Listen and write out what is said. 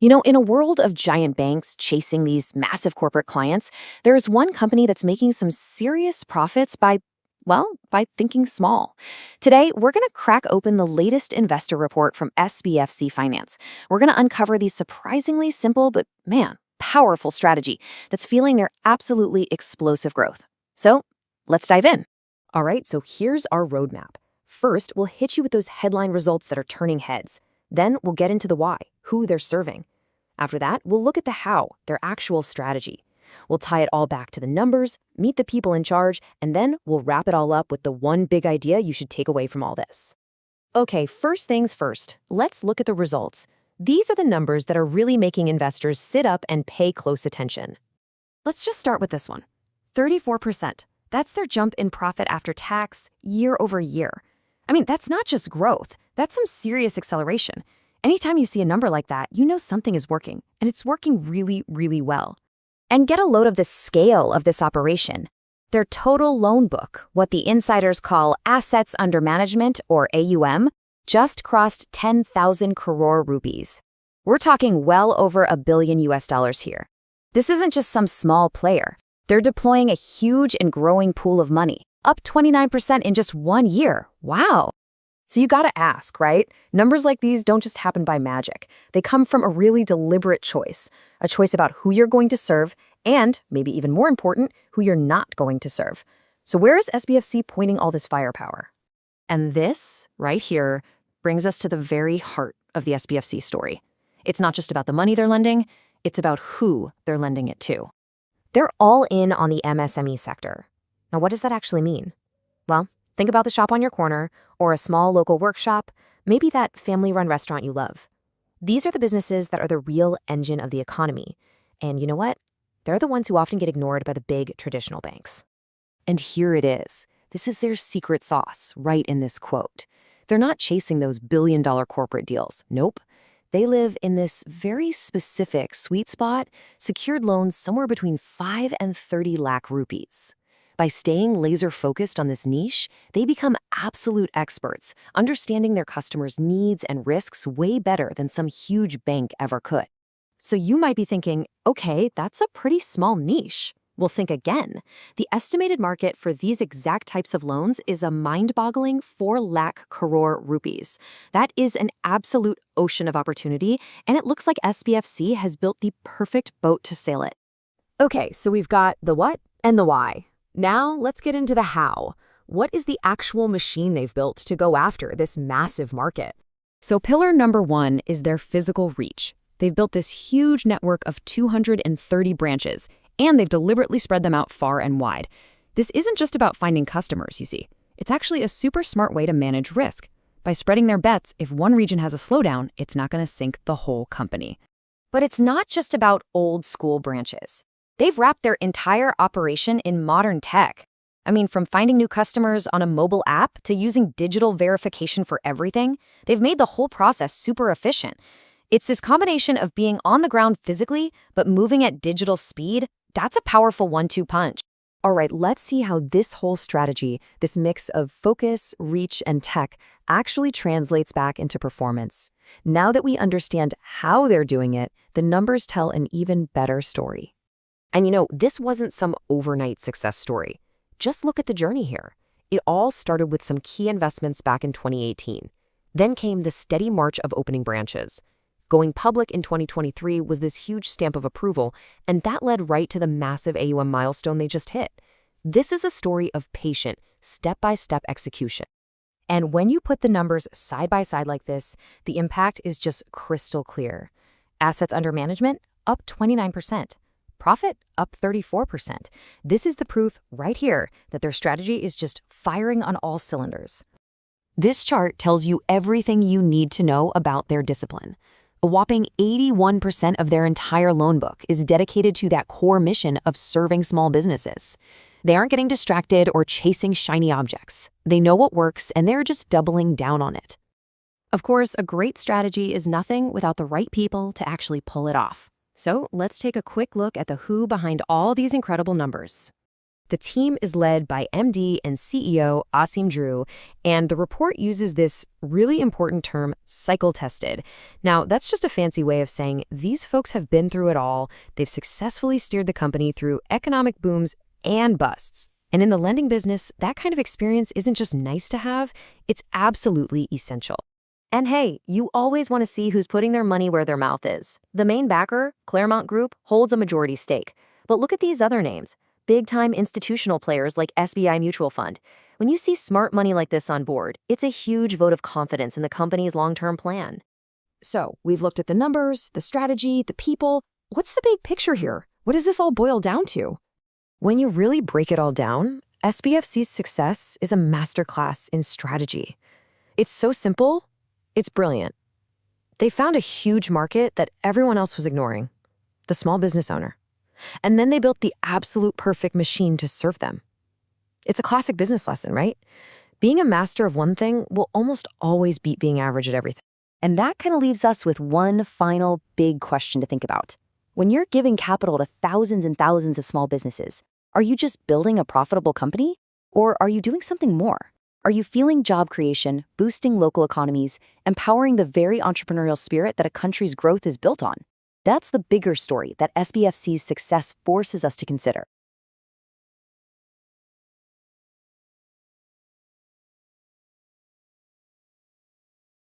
In a world of giant banks chasing these massive corporate clients, there's one company that's making some serious profits by thinking small. Today, we're going to crack open the latest investor report from SBFC Finance. We're going to uncover the surprisingly simple but, man, powerful strategy that's fueling their absolutely explosive growth. So, let's dive in. All right, so here's our roadmap. First, we'll hit you with those headline results that are turning heads. Then we'll get into the why, who they're serving. After that, we'll look at the how, their actual strategy. We'll tie it all back to the numbers, meet the people in charge, and then we'll wrap it all up with the one big idea you should take away from all this. Okay, first things first, let's look at the results. These are the numbers that are really making investors sit up and pay close attention. Let's just start with this one. 34%. That's their jump in profit after tax year over year. I mean, that's not just growth, that's some serious acceleration. Anytime you see a number like that, you know something is working, and it's working really, really well. And get a load of the scale of this operation. Their total loan book, what the insiders call assets under management, or AUM, just crossed 10,000 crore rupees. We're talking well over $1 billion here. This isn't just some small player. They're deploying a huge and growing pool of money, up 29% in just 1 year. Wow! So you gotta ask, right? Numbers like these don't just happen by magic. They come from a really deliberate choice. A choice about who you're going to serve and, maybe even more important, who you're not going to serve. So where is SBFC pointing all this firepower? And this, right here, brings us to the very heart of the SBFC story. It's not just about the money they're lending, it's about who they're lending it to. They're all in on the MSME sector. Now, what does that actually mean? Well, think about the shop on your corner, or a small local workshop, maybe that family-run restaurant you love. These are the businesses that are the real engine of the economy. And you know what? They're the ones who often get ignored by the big traditional banks. And here it is. This is their secret sauce, right in this quote. They're not chasing those billion-dollar corporate deals. Nope. They live in this very specific sweet spot, secured loans somewhere between 5 and 30 lakh rupees. By staying laser-focused on this niche, they become absolute experts, understanding their customers' needs and risks way better than some huge bank ever could. So you might be thinking, okay, that's a pretty small niche. Well, think again. The estimated market for these exact types of loans is a mind-boggling 4 lakh crore rupees. That is an absolute ocean of opportunity, and it looks like SBFC has built the perfect boat to sail it. Okay, so we've got the what and the why. Now, let's get into the how. What is the actual machine they've built to go after this massive market? So pillar number 1 is their physical reach. They've built this huge network of 230 branches, and they've deliberately spread them out far and wide. This isn't just about finding customers, you see. It's actually a super smart way to manage risk. By spreading their bets, if one region has a slowdown, it's not going to sink the whole company. But it's not just about old school branches. They've wrapped their entire operation in modern tech. I mean, from finding new customers on a mobile app to using digital verification for everything, they've made the whole process super efficient. It's this combination of being on the ground physically, but moving at digital speed. That's a powerful 1-2 punch. All right, let's see how this whole strategy, this mix of focus, reach, and tech, actually translates back into performance. Now that we understand how they're doing it, the numbers tell an even better story. And this wasn't some overnight success story. Just look at the journey here. It all started with some key investments back in 2018. Then came the steady march of opening branches. Going public in 2023 was this huge stamp of approval, and that led right to the massive AUM milestone they just hit. This is a story of patient, step-by-step execution. And when you put the numbers side by side like this, the impact is just crystal clear. Assets under management, up 29%. Profit, up 34%. This is the proof right here that their strategy is just firing on all cylinders. This chart tells you everything you need to know about their discipline. A whopping 81% of their entire loan book is dedicated to that core mission of serving small businesses. They aren't getting distracted or chasing shiny objects. They know what works, and they're just doubling down on it. Of course, a great strategy is nothing without the right people to actually pull it off. So let's take a quick look at the who behind all these incredible numbers. The team is led by MD and CEO Asim Drew, and the report uses this really important term, cycle-tested. Now, that's just a fancy way of saying these folks have been through it all. They've successfully steered the company through economic booms and busts. And in the lending business, that kind of experience isn't just nice to have, it's absolutely essential. And hey, you always want to see who's putting their money where their mouth is. The main backer, Claremont Group, holds a majority stake. But look at these other names. Big-time institutional players like SBI Mutual Fund. When you see smart money like this on board, it's a huge vote of confidence in the company's long-term plan. So, we've looked at the numbers, the strategy, the people. What's the big picture here? What does this all boil down to? When you really break it all down, SBFC's success is a masterclass in strategy. It's so simple, it's brilliant. They found a huge market that everyone else was ignoring, the small business owner. And then they built the absolute perfect machine to serve them. It's a classic business lesson, right? Being a master of one thing will almost always beat being average at everything. And that kind of leaves us with one final big question to think about. When you're giving capital to thousands and thousands of small businesses, are you just building a profitable company? Or are you doing something more? Are you fueling job creation, boosting local economies, empowering the very entrepreneurial spirit that a country's growth is built on? That's the bigger story that SBFC's success forces us to consider.